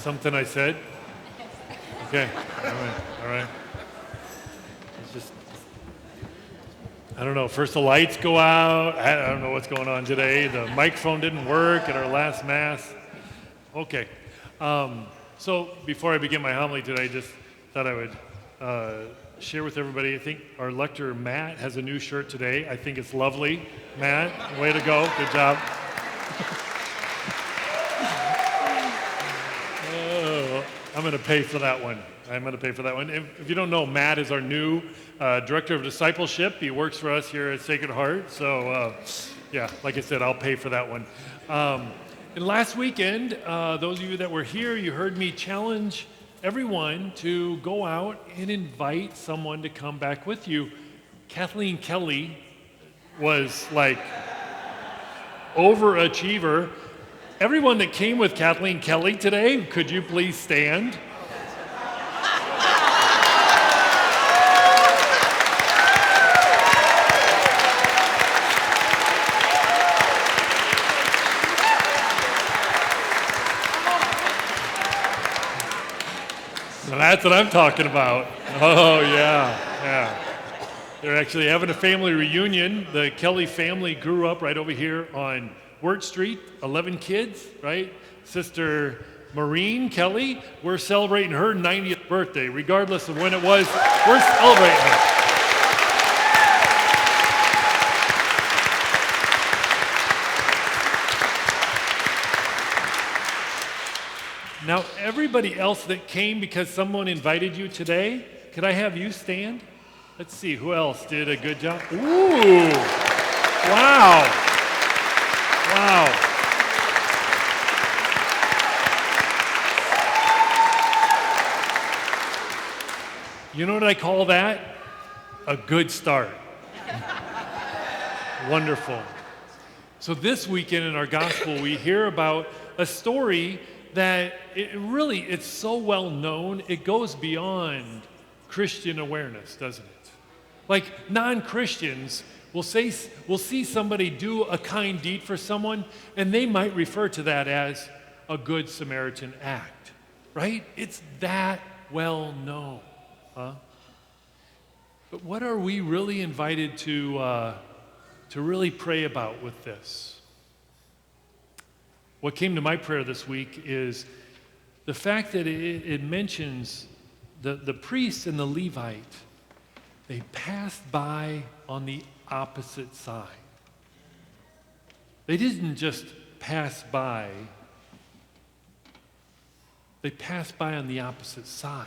something I said? Okay, all right. It's just, I don't know, first the lights go out. I don't know what's going on today. The microphone didn't work at our last Mass. Okay, so before I begin my homily today, I just thought I would share with everybody. I think our lector, Matt, has a new shirt today. I think it's lovely. Matt, way to go. Good job. I'm going to pay for that one. If you don't know, Matt is our new director of discipleship. He works for us here at Sacred Heart. So, yeah, like I said, I'll pay for that one. And last weekend, those of you that were here, you heard me challenge everyone to go out and invite someone to come back with you. Kathleen Kelly was like overachiever. Everyone that came with Kathleen Kelly today, could you please stand? So that's what I'm talking about. Oh, yeah. They're actually having a family reunion. The Kelly family grew up right over here on Wirt Street, 11 kids, right? Sister Maureen Kelly, we're celebrating her 90th birthday. Regardless of when it was, we're celebrating her. Now, everybody else that came because someone invited you today, could I have you stand? Let's see, who else did a good job? Ooh, wow. You know what I call that? A good start. Wonderful. So this weekend in our gospel, we hear about a story that it's so well known, it goes beyond Christian awareness, doesn't it? Like non-Christians will see somebody do a kind deed for someone, and they might refer to that as a good Samaritan act, right? It's that well known, huh? But what are we really invited to really pray about with this? What came to my prayer this week is the fact that it mentions the priest and the Levite, they passed by on the opposite side. They didn't just pass by, they passed by on the opposite side,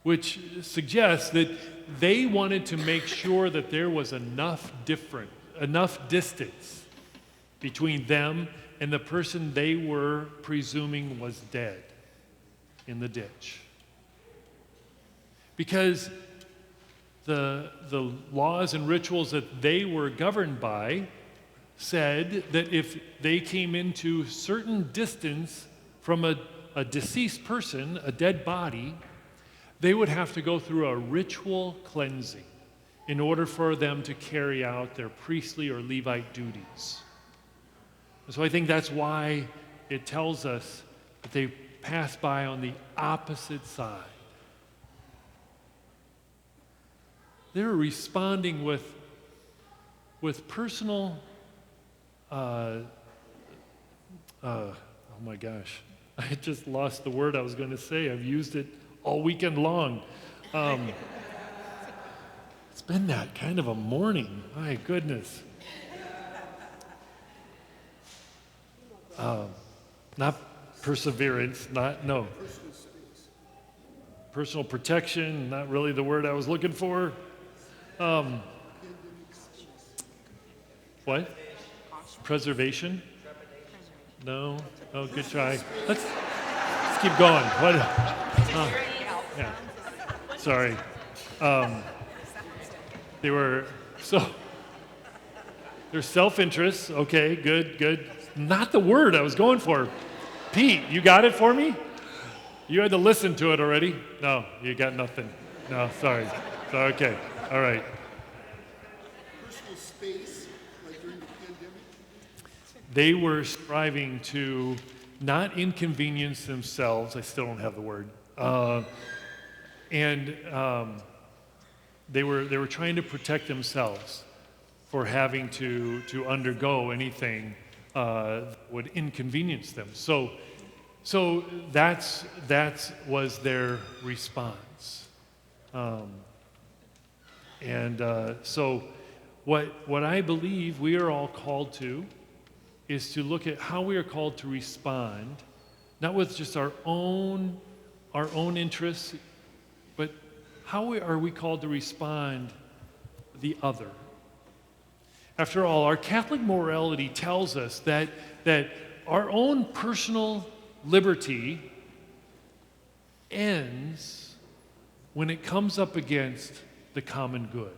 which suggests that they wanted to make sure that there was enough distance between them and the person they were presuming was dead in the ditch. Because the laws and rituals that they were governed by said that if they came into certain distance from a deceased person, a dead body, they would have to go through a ritual cleansing in order for them to carry out their priestly or Levite duties. And so I think that's why it tells us that they passed by on the opposite side. They're responding with personal, oh my gosh, I just lost the word I was going to say. I've used it all weekend long. It's been that kind of a morning, my goodness. Not perseverance, personal protection, not really the word I was looking for. What? Preservation? No? Oh, good try. Let's keep going. What? Yeah. Sorry. Their self-interest. Okay, good. Not the word I was going for. Pete, you got it for me? You had to listen to it already? No, you got nothing. No, sorry. Okay, all right. Personal space, like during the pandemic? They were striving to not inconvenience themselves. I still don't have the word. And they were trying to protect themselves for having to undergo anything that would inconvenience them. So that's was their response. So what I believe we are all called to is to look at how we are called to respond, not with just our own interests, but how are we called to respond the other. After all, our Catholic morality tells us that our own personal liberty ends when it comes up against the common good.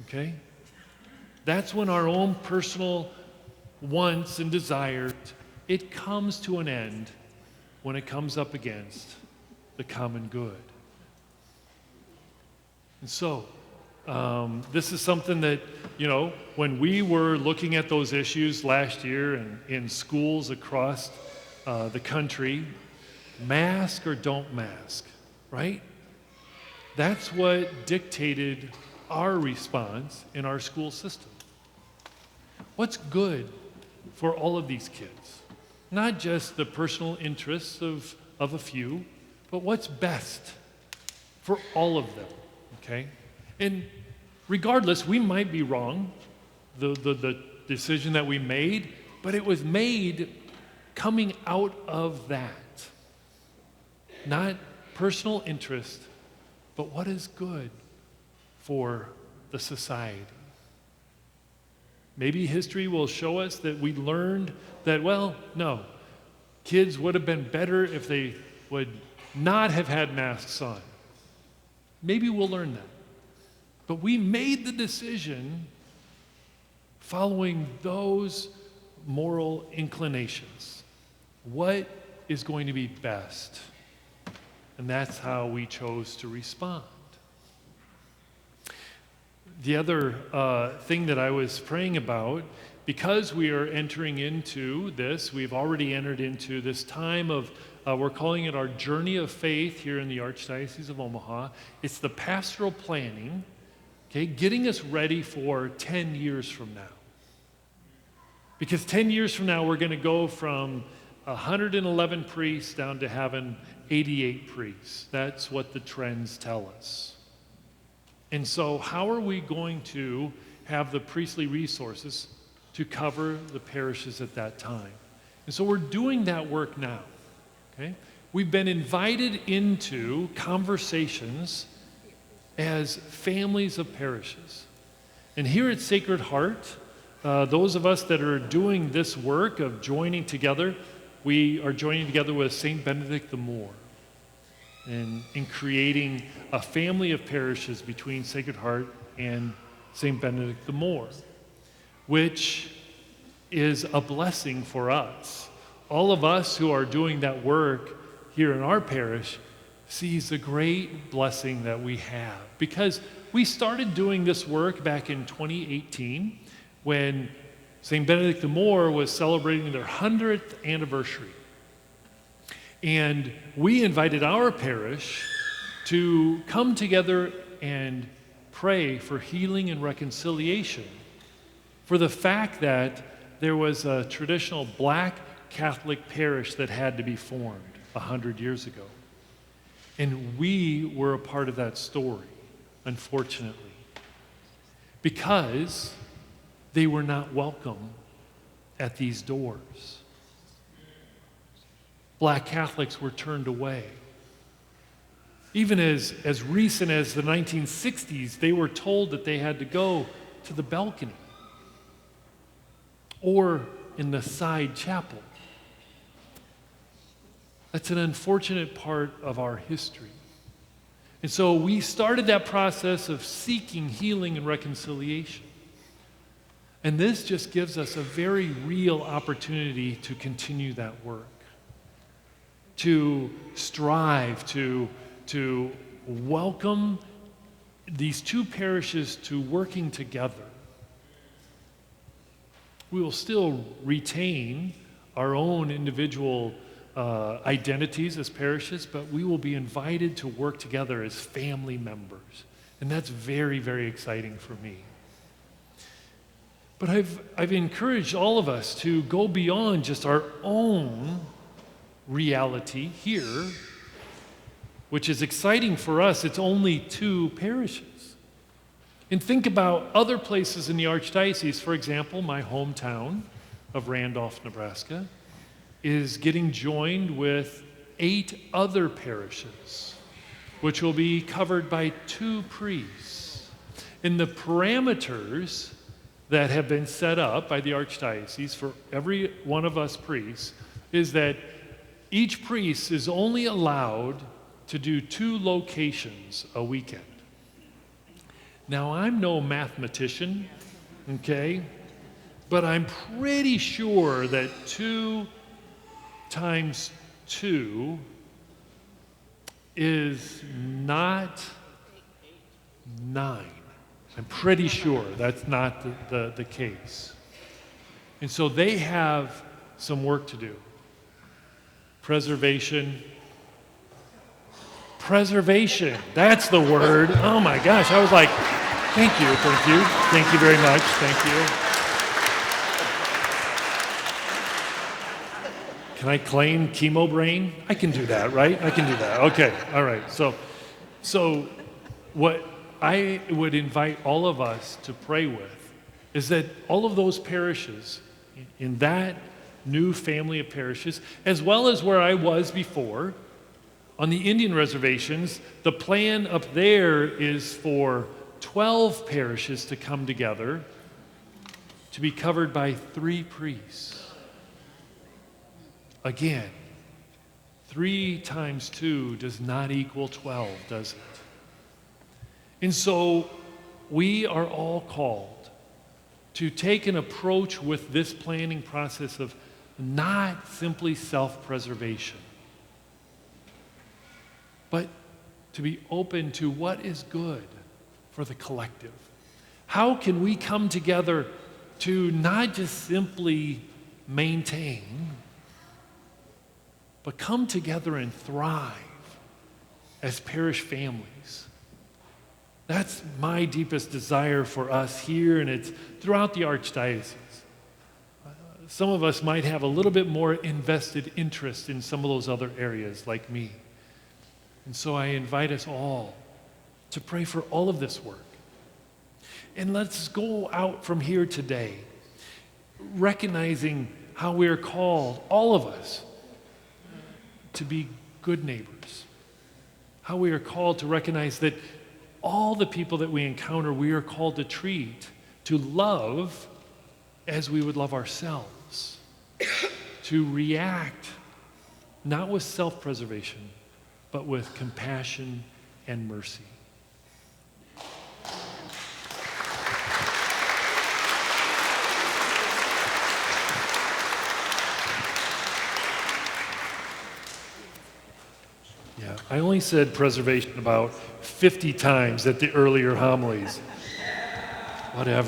Okay? That's when our own personal wants and desires, it comes to an end when it comes up against the common good. And so, this is something that, when we were looking at those issues last year in schools across the country, mask or don't mask, right? That's what dictated our response in our school system. What's good for all of these kids? Not just the personal interests of a few, but what's best for all of them, okay? And regardless, we might be wrong, the decision that we made, but it was made coming out of that. Not personal interest, but what is good for the society. Maybe history will show us that we learned that, no, kids would have been better if they would not have had masks on. Maybe we'll learn that. But we made the decision following those moral inclinations. What is going to be best? And that's how we chose to respond. The other thing that I was praying about, because we are entering into this, we've already entered into this time of, we're calling it our journey of faith here in the Archdiocese of Omaha. It's the pastoral planning, okay, getting us ready for 10 years from now. Because 10 years from now, we're going to go from 111 priests down to having 88 priests. That's what the trends tell us. And so how are we going to have the priestly resources to cover the parishes at that time? And so we're doing that work now, okay? We've been invited into conversations as families of parishes. And here at Sacred Heart, those of us that are doing this work of joining together, we are joining together with St. Benedict the Moor in creating a family of parishes between Sacred Heart and St. Benedict the Moor, which is a blessing for us. All of us who are doing that work here in our parish sees the great blessing that we have, because we started doing this work back in 2018 when St. Benedict the Moor was celebrating their 100th anniversary. And we invited our parish to come together and pray for healing and reconciliation for the fact that there was a traditional black Catholic parish that had to be formed 100 years ago. And we were a part of that story, unfortunately, because they were not welcome at these doors. Black Catholics were turned away. Even as recent as the 1960s, they were told that they had to go to the balcony or in the side chapel. That's an unfortunate part of our history. And so we started that process of seeking healing and reconciliation. And this just gives us a very real opportunity to continue that work, to strive to welcome these two parishes to working together. We will still retain our own individual identities as parishes, but we will be invited to work together as family members. And that's very, very exciting for me. But I've encouraged all of us to go beyond just our own reality here, which is exciting for us. It's only 2 parishes. And think about other places in the Archdiocese. For example, my hometown of Randolph, Nebraska, is getting joined with 8 other parishes, which will be covered by 2 priests. And the parameters that have been set up by the Archdiocese for every one of us priests is that each priest is only allowed to do 2 locations a weekend. Now, I'm no mathematician, okay, but I'm pretty sure that 2 times 2 is not 9. I'm pretty sure that's not the case. And so they have some work to do. Preservation, that's the word. Oh my gosh, I was like, thank you very much, thank you. Can I claim chemo brain? I can do that, right? I can do that, okay, all right. So what I would invite all of us to pray with is that all of those parishes in that new family of parishes, as well as where I was before, on the Indian reservations, the plan up there is for 12 parishes to come together to be covered by 3 priests. Again, 3 times 2 does not equal 12, does it? And so we are all called to take an approach with this planning process of not simply self-preservation, but to be open to what is good for the collective. How can we come together to not just simply maintain, but come together and thrive as parish families? That's my deepest desire for us here, and it's throughout the Archdiocese. Some of us might have a little bit more invested interest in some of those other areas, like me. And so I invite us all to pray for all of this work. And let's go out from here today, recognizing how we are called, all of us, to be good neighbors. How we are called to recognize that all the people that we encounter, we are called to treat, to love as we would love ourselves, to react not with self-preservation, but with compassion and mercy. Yeah, I only said preservation about 50 times at the earlier homilies. Whatever.